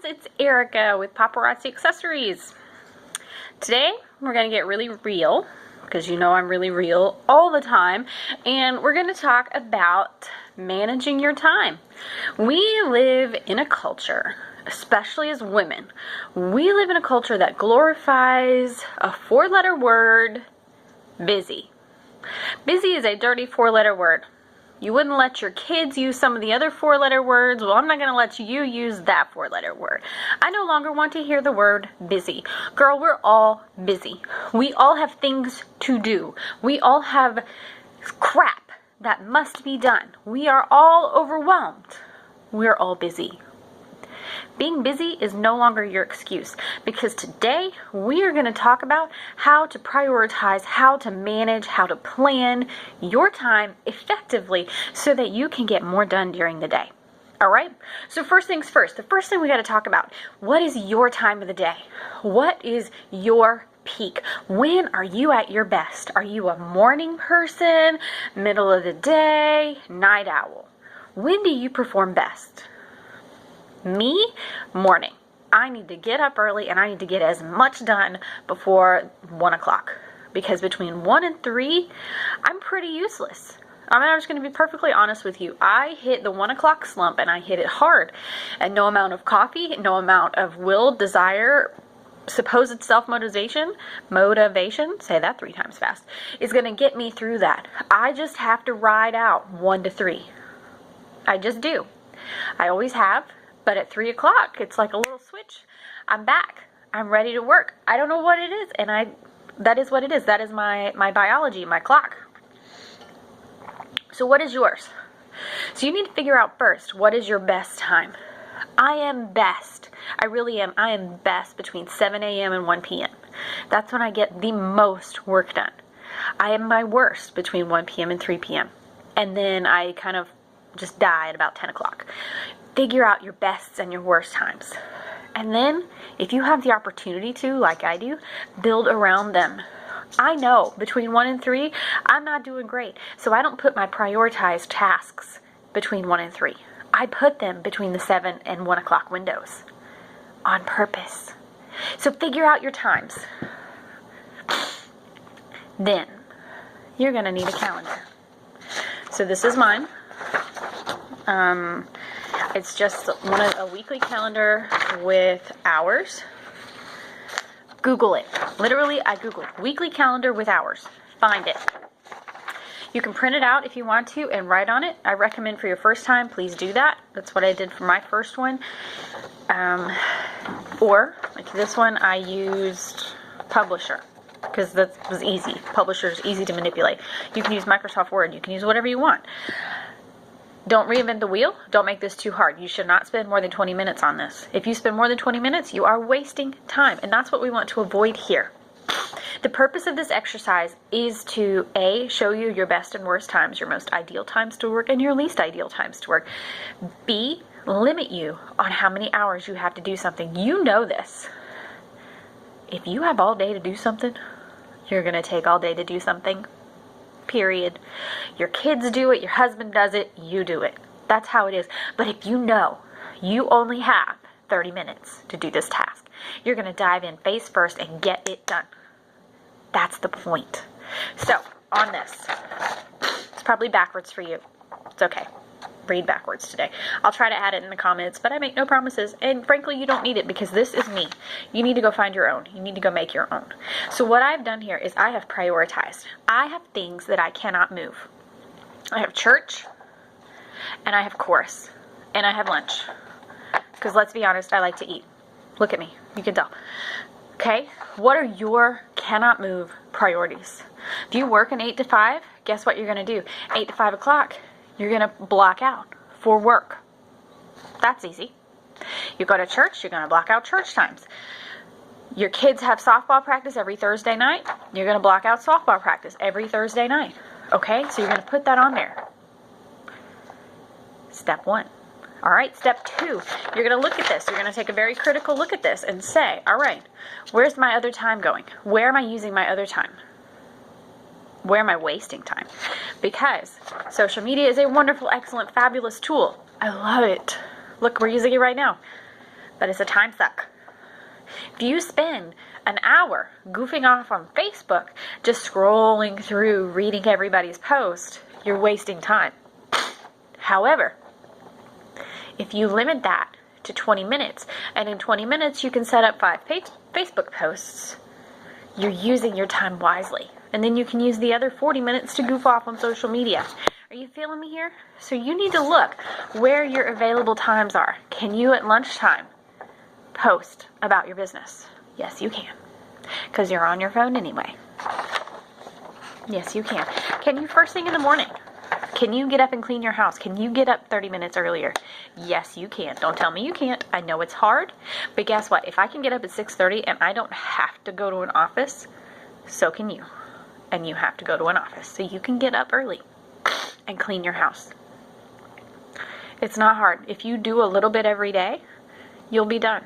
it's Ericka with Paparazzi Accessories. Today we're going to get really real, because you know I'm really real all the time, and we're going to talk about managing your time. We live in a culture, especially as women, we live in a culture that glorifies a four-letter word, busy. Busy is a dirty four-letter word. You wouldn't let your kids use some of the other four-letter words. Well, I'm not going to let you use that four-letter word. I no longer want to hear the word busy. Girl, we're all busy. We all have things to do. We all have crap that must be done. We are all overwhelmed. We're all busy. Being busy is no longer your excuse, because today we are going to talk about how to prioritize, how to manage, how to plan your time effectively so that you can get more done during the day. All right? So first things first, the first thing we got to talk about, what is your time of the day? What is your peak? When are you at your best? Are you a morning person, middle of the day, night owl? When do you perform best? Me, morning. I need to get up early and I need to get as much done before 1 o'clock. Because between 1 and 3, I'm pretty useless. I'm just going to be perfectly honest with you. I hit the 1 o'clock slump and I hit it hard. And no amount of coffee, no amount of will, desire, supposed self-motivation, say that 3 times fast, is going to get me through that. I just have to ride out 1 to 3. I just do. I always have. But at 3 o'clock, it's like a little switch. I'm back. I'm ready to work. I don't know what it is, and that is what it is. That is my biology, my clock. So what is yours? So you need to figure out first, what is your best time? I am best. I really am. I am best between 7 a.m. and 1 p.m. That's when I get the most work done. I am my worst between 1 p.m. and 3 p.m. And then I kind of just die at about 10 o'clock. Figure out your bests and your worst times. And then, if you have the opportunity to, like I do, build around them. I know between 1 and 3, I'm not doing great. So I don't put my prioritized tasks between 1 and 3. I put them between the 7 and 1 o'clock windows on purpose. So figure out your times. Then, you're going to need a calendar. So this is mine. It's just a weekly calendar with hours. Google it. Literally, I Googled weekly calendar with hours. Find it. You can print it out if you want to and write on it. I recommend for your first time, please do that. That's what I did for my first one. Or, like this one, I used Publisher, because that was easy. Publisher is easy to manipulate. You can use Microsoft Word. You can use whatever you want. Don't reinvent the wheel. Don't make this too hard. You should not spend more than 20 minutes on this. If you spend more than 20 minutes, you are wasting time. And that's what we want to avoid here. The purpose of this exercise is to A, show you your best and worst times, your most ideal times to work and your least ideal times to work. B, limit you on how many hours you have to do something. You know this. If you have all day to do something, you're going to take all day to do something. Period. Your kids do it, your husband does it, you do it. That's how it is. But if you know you only have 30 minutes to do this task, you're going to dive in face first and get it done. That's the point. So, on this, it's probably backwards for you. It's okay. Read backwards today. I'll try to add it in the comments, but I make no promises. And frankly, you don't need it because this is me. You need to go find your own. You need to go make your own. So what I've done here is I have prioritized. I have things that I cannot move. I have church, and I have chorus, and I have lunch. Because let's be honest, I like to eat. Look at me. You can tell. Okay? What are your cannot move priorities? If you work an 8 to 5, guess what you're going to do? 8 to 5 o'clock. You're going to block out for work. That's easy. You go to church, you're going to block out church times. Your kids have softball practice every Thursday night. You're going to block out softball practice every Thursday night. Okay? So you're going to put that on there. Step 1. All right, step 2. You're going to look at this. You're going to take a very critical look at this and say, all right, where's my other time going? Where am I using my other time? Where am I wasting time? Because social media is a wonderful, excellent, fabulous tool. I love it. Look, we're using it right now. but it's a time suck. If you spend an hour goofing off on Facebook, just scrolling through, reading everybody's post, you're wasting time. However, if you limit that to 20 minutes, and in 20 minutes you can set up 5 Facebook posts, you're using your time wisely. And then you can use the other 40 minutes to goof off on social media. Are you feeling me here? So you need to look where your available times are. Can you at lunchtime post about your business? Yes, you can, because you're on your phone anyway. Yes, you can. Can you first thing in the morning? Can you get up and clean your house? Can you get up 30 minutes earlier? Yes, you can. Don't tell me you can't. I know it's hard, but guess what? If I can get up at 6:30 and I don't have to go to an office, so can you. And you have to go to an office, so you can get up early and clean your house. It's not hard. If you do a little bit every day, you'll be done.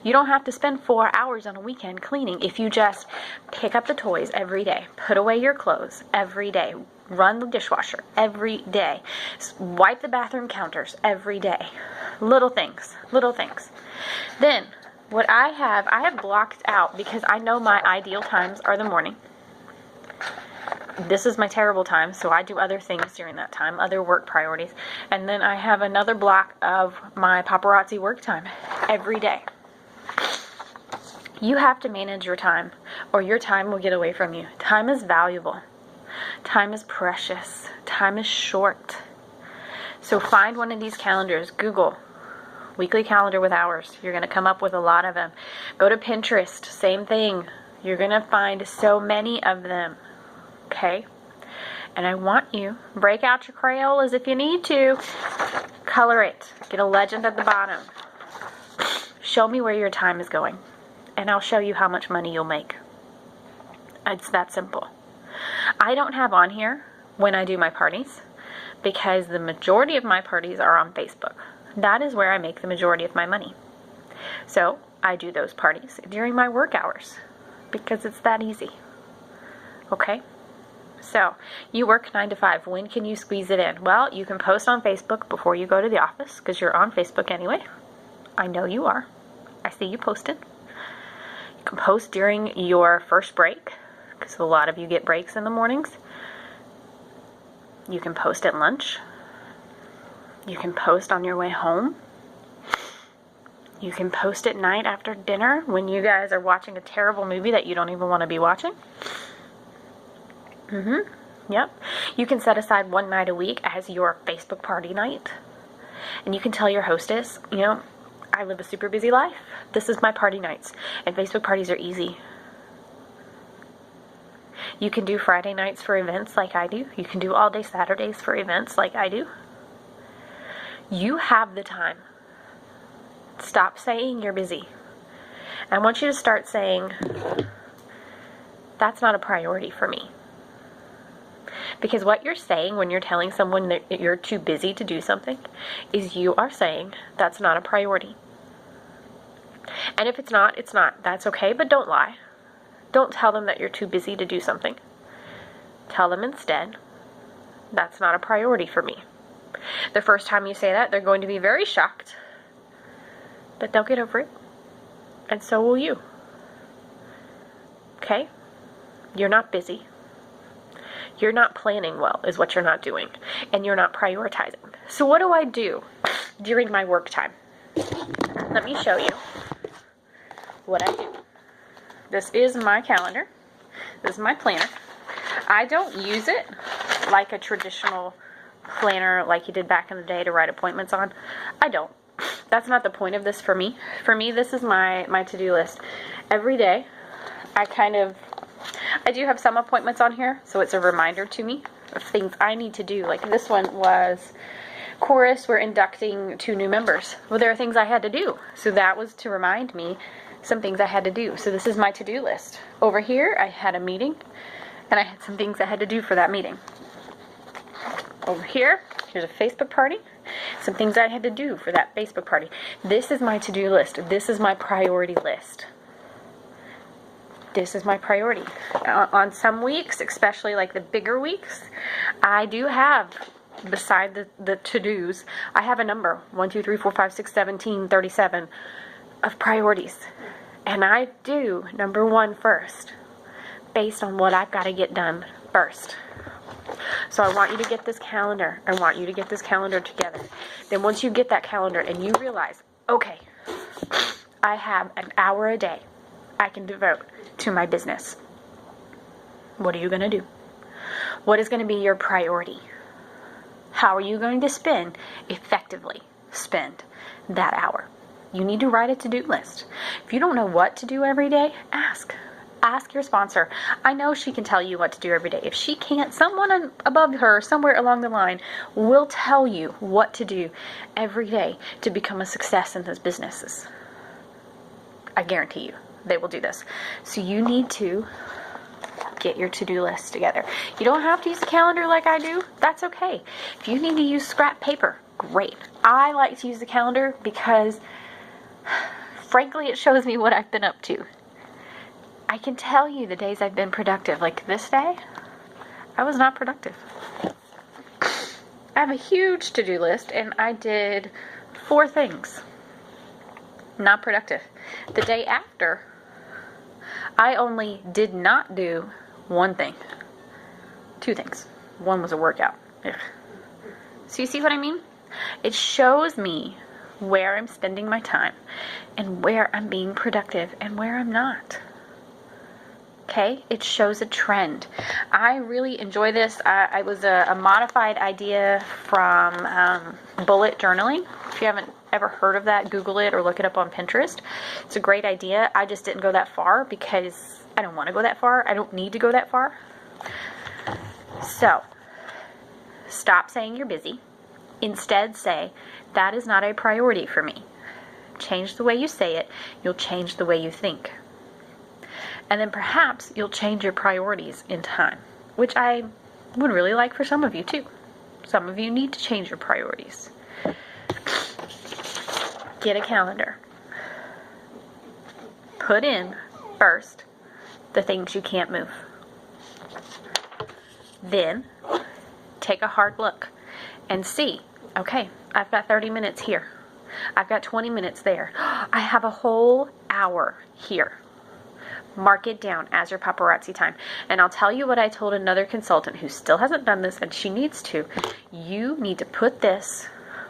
You don't have to spend 4 hours on a weekend cleaning if you just pick up the toys every day, put away your clothes every day, run the dishwasher every day, wipe the bathroom counters every day. Little things, little things. Then what I have blocked out, because I know my ideal times are the morning. This is my terrible time, so I do other things during that time, other work priorities. And then I have another block of my paparazzi work time every day. You have to manage your time, or your time will get away from you. Time is valuable. Time is precious. Time is short. So find one of these calendars. Google weekly calendar with hours. You're going to come up with a lot of them. Go to Pinterest. Same thing. You're going to find so many of them. Okay? And I want you, break out your Crayolas if you need to. Color it. Get a legend at the bottom. Show me where your time is going, and I'll show you how much money you'll make. It's that simple. I don't have on here when I do my parties, because the majority of my parties are on Facebook. That is where I make the majority of my money. So I do those parties during my work hours, because it's that easy. Okay? So you work 9 to 5. When can you squeeze it in? Well, you can post on Facebook before you go to the office, because you're on Facebook anyway. I know you are. I see you posted. You can post during your first break, because a lot of you get breaks in the mornings. You can post at lunch. You can post on your way home. You can post at night after dinner when you guys are watching a terrible movie that you don't even want to be watching. Yep. You can set aside one night a week as your Facebook party night. And you can tell your hostess, you know, I live a super busy life. This is my party nights. And Facebook parties are easy. You can do Friday nights for events like I do. You can do all day Saturdays for events like I do. You have the time. Stop saying you're busy. I want you to start saying, that's not a priority for me. Because what you're saying when you're telling someone that you're too busy to do something is you are saying that's not a priority. And if it's not, it's not. That's okay, but don't lie. Don't tell them that you're too busy to do something. Tell them instead, that's not a priority for me. The first time you say that, they're going to be very shocked. But they'll get over it. And so will you. Okay? You're not busy. You're not planning well, is what you're not doing. And you're not prioritizing. So what do I do during my work time? Let me show you what I do. This is my calendar. This is my planner. I don't use it like a traditional planner like you did back in the day to write appointments on. I don't. That's not the point of this for me. For me, this is my to-do list. Every day, I do have some appointments on here, so it's a reminder to me of things I need to do. Like this one was chorus. We're inducting 2 new members. Well, there are things I had to do. So that was to remind me some things I had to do. So this is my to-do list. Over here, I had a meeting, and I had some things I had to do for that meeting. Over here, here's a Facebook party. Some things I had to do for that Facebook party. This is my to-do list. This is my priority list. This is my priority. On some weeks, especially like the bigger weeks, I do have, beside the to-dos, I have a number. 1, 2, 3, 4, 5, 6, 17, 37. of priorities. And I do number one first, based on what I've got to get done first. So I want you to get this calendar. I want you to get this calendar together. Then once you get that calendar and you realize, okay, I have an hour a day I can devote to my business. What are you going to do? What is going to be your priority? How are you going to effectively spend that hour? You need to write a to-do list. If you don't know what to do every day, ask. Ask your sponsor. I know she can tell you what to do every day. If she can't, someone above her, somewhere along the line, will tell you what to do every day to become a success in those businesses. I guarantee you, they will do this. So you need to get your to-do list together. You don't have to use a calendar like I do. That's okay. If you need to use scrap paper, great. I like to use the calendar because, frankly, it shows me what I've been up to. I can tell you the days I've been productive. Like this day, I was not productive. I have a huge to-do list and I did 4 things. Not productive. The day after, I only did not do 1 thing. 2 things. 1 was a workout. Ugh. So you see what I mean? It shows me where I'm spending my time and where I'm being productive and where I'm not. Okay, it shows a trend. I really enjoy this. I was a modified idea from bullet journaling. If you haven't ever heard of that, Google it or look it up on Pinterest. It's a great idea. I just didn't go that far because I don't want to go that far. I don't need to go that far. So, stop saying you're busy. Instead, say, that is not a priority for me. Change the way you say it. You'll change the way you think. And then perhaps you'll change your priorities in time, which I would really like for some of you too. Some of you need to change your priorities. Get a calendar. Put in first the things you can't move. Then take a hard look and see, okay, I've got 30 minutes here. I've got 20 minutes there. I have a whole hour here. Mark it down as your paparazzi time. And I'll tell you what I told another consultant who still hasn't done this, and she needs to. You need to put this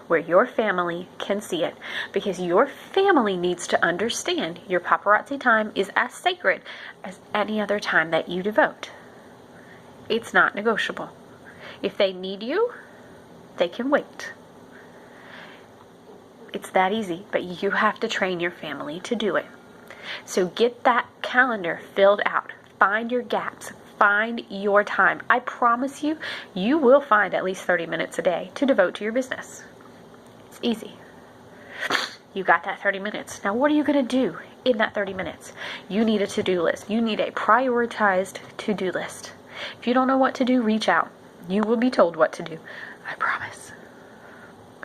where your family can see it, because your family needs to understand your paparazzi time is as sacred as any other time that you devote. It's not negotiable. If they need you, they can wait. It's that easy, but you have to train your family to do it. So get that calendar filled out. Find your gaps. Find your time. I promise you, you will find at least 30 minutes a day to devote to your business. It's easy. You got that 30 minutes. Now what are you going to do in that 30 minutes? You need a to-do list. You need a prioritized to-do list. If you don't know what to do, reach out. You will be told what to do. I promise.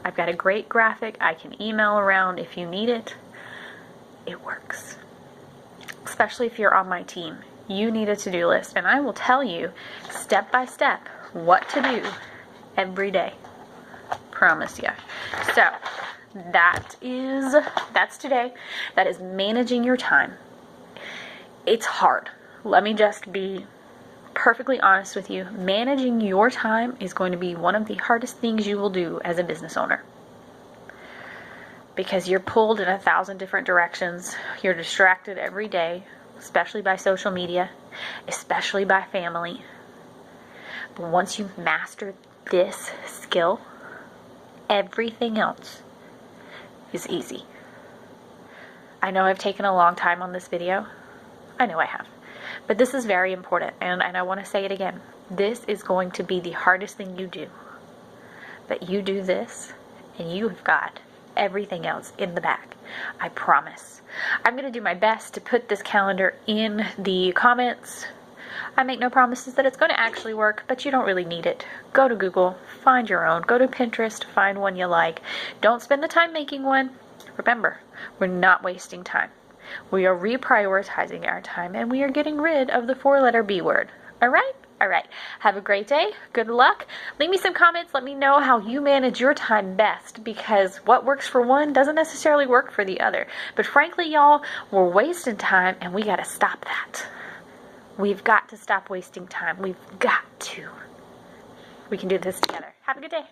I've got a great graphic I can email around if you need it. It works. Especially if you're on my team. You need a to-do list, and I will tell you step by step what to do every day. Promise you. So that's today. That is managing your time. It's hard. Let me just be perfectly honest with you. Managing your time is going to be one of the hardest things you will do as a business owner. Because you're pulled in 1,000 different directions. You're distracted every day, especially by social media, especially by family. But once you've mastered this skill, everything else is easy. I know I've taken a long time on this video. I know I have. But this is very important, and I want to say it again. This is going to be the hardest thing you do. But you do this, and you've got everything else in the back. I promise. I'm going to do my best to put this calendar in the comments. I make no promises that it's going to actually work, but you don't really need it. Go to Google, find your own. Go to Pinterest, find one you like. Don't spend the time making one. Remember, we're not wasting time. We are reprioritizing our time, and we are getting rid of the 4-letter B word. All right? All right, have a great day. Good luck. Leave me some comments. Let me know how you manage your time best, because what works for one doesn't necessarily work for the other. But frankly, y'all, we're wasting time and we got to stop that. We've got to stop wasting time. We've got to. We can do this together. Have a good day.